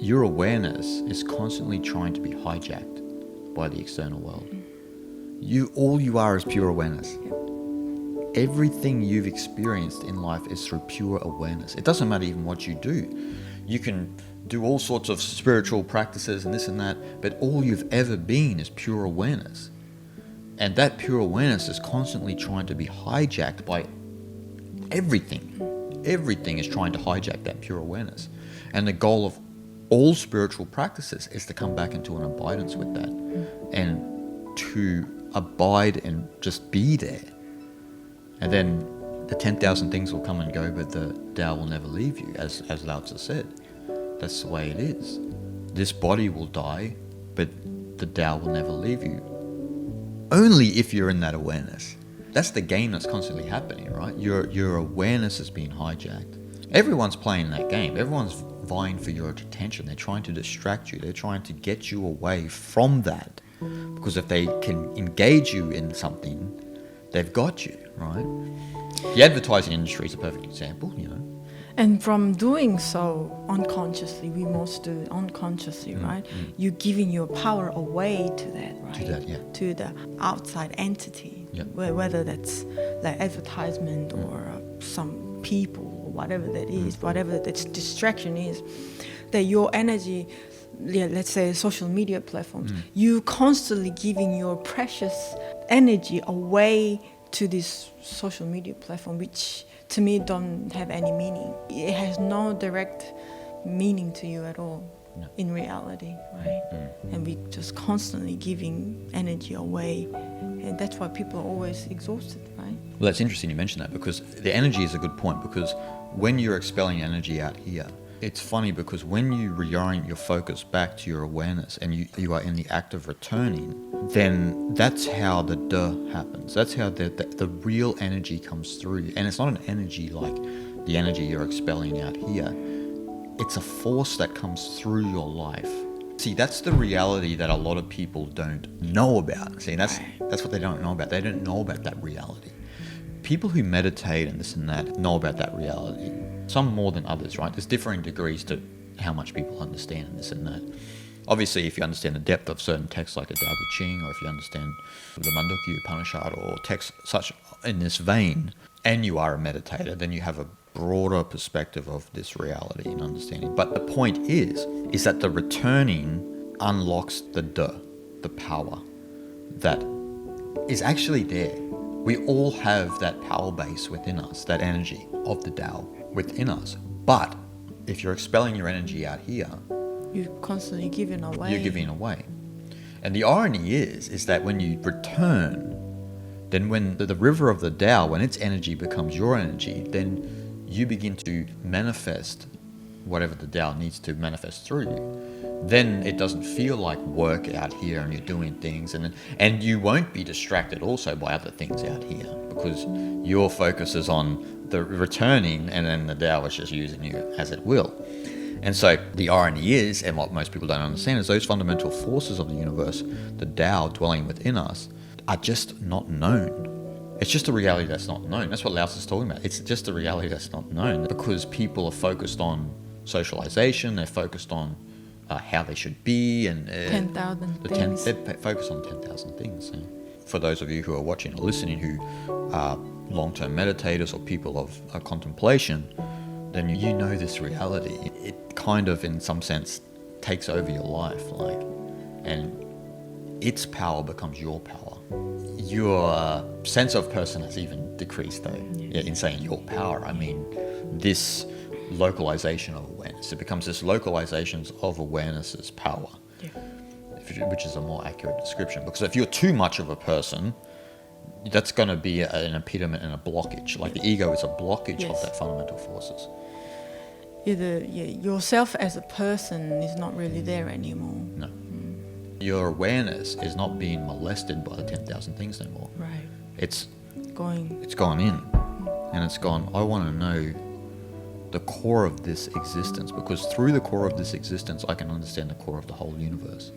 your awareness is constantly trying to be hijacked by the external world. All you are is pure awareness. Everything you've experienced in life is through pure awareness. It doesn't matter even what you do. You can do all sorts of spiritual practices and this and that, but all you've ever been is pure awareness. And that pure awareness is constantly trying to be hijacked by everything. Everything is trying to hijack that pure awareness. And the goal of all spiritual practices is to come back into an abidance with that and to abide and just be there. And then the 10,000 things will come and go, but the Tao will never leave you, as Lao Tzu said. That's the way it is. This body will die, but the Tao will never leave you. Only if you're in that awareness. That's the game that's constantly happening, right? Your awareness is being hijacked. Everyone's playing that game. Everyone's vying for your attention. They're trying to distract you. They're trying to get you away from that. Because if they can engage you in something, they've got you, right? The advertising industry is a perfect example, you know. And from doing so unconsciously, we most do it unconsciously, right? You're giving your power away to that, right? To that, yeah. To the outside entity, yeah. Whether that's like advertisement or some people or whatever that is, whatever that distraction is, that your energy, let's say social media platforms, you constantly giving your precious energy away to this social media platform, which to me don't have any meaning. It has no direct meaning to you at all in reality, right? And we just constantly giving energy away, and that's why people are always exhausted, right? Well, that's interesting you mention that, because the energy is a good point, because when you're expelling energy out here, it's funny because when you reorient your focus back to your awareness and you are in the act of returning, then that's how the happens. That's how the real energy comes through. And it's not an energy like the energy you're expelling out here. It's a force that comes through your life. See, that's the reality that a lot of people don't know about. See, that's what they don't know about. They don't know about that reality. People who meditate and this and that know about that reality. Some more than others, right? There's differing degrees to how much people understand this and that. Obviously, if you understand the depth of certain texts like the Tao Te Ching, or if you understand the Mandukya Upanishad or texts such in this vein, and you are a meditator, then you have a broader perspective of this reality and understanding. But the point is that the returning unlocks the power that is actually there. We all have that power base within us, that energy of the Tao within us. But if you're expelling your energy out here, you're constantly giving away. You're giving away. And the irony is that when you return, then when the river of the Tao, when its energy becomes your energy, then you begin to manifest whatever the Tao needs to manifest through you. Then it doesn't feel like work out here and you're doing things, and you won't be distracted also by other things out here, because your focus is on the returning, and then the Tao is just using you as it will. And so the irony is, and what most people don't understand, is those fundamental forces of the universe, the Tao dwelling within us, are just not known. It's just a reality that's not known. That's what Lao Tzu is talking about. It's just a reality that's not known, because people are focused on socialization, they're focused on how they should be, and 10,000 things. They focus on 10,000 things. Yeah. For those of you who are watching or listening who are long-term meditators or people of contemplation, then you know this reality. It kind of, in some sense, takes over your life, and its power becomes your power. Your sense of person has even decreased, though. Yeah, in saying your power, I mean this localization of awareness. It becomes this localizations of awareness's power, which is a more accurate description. Because if you're too much of a person, that's going to be an impediment and a blockage. Like the ego is a blockage of that fundamental forces. Yourself as a person is not really there anymore. No. Your awareness is not being molested by the 10,000 things anymore. Right. It's gone in, and it's gone, I want to know the core of this existence, because through the core of this existence I can understand the core of the whole universe.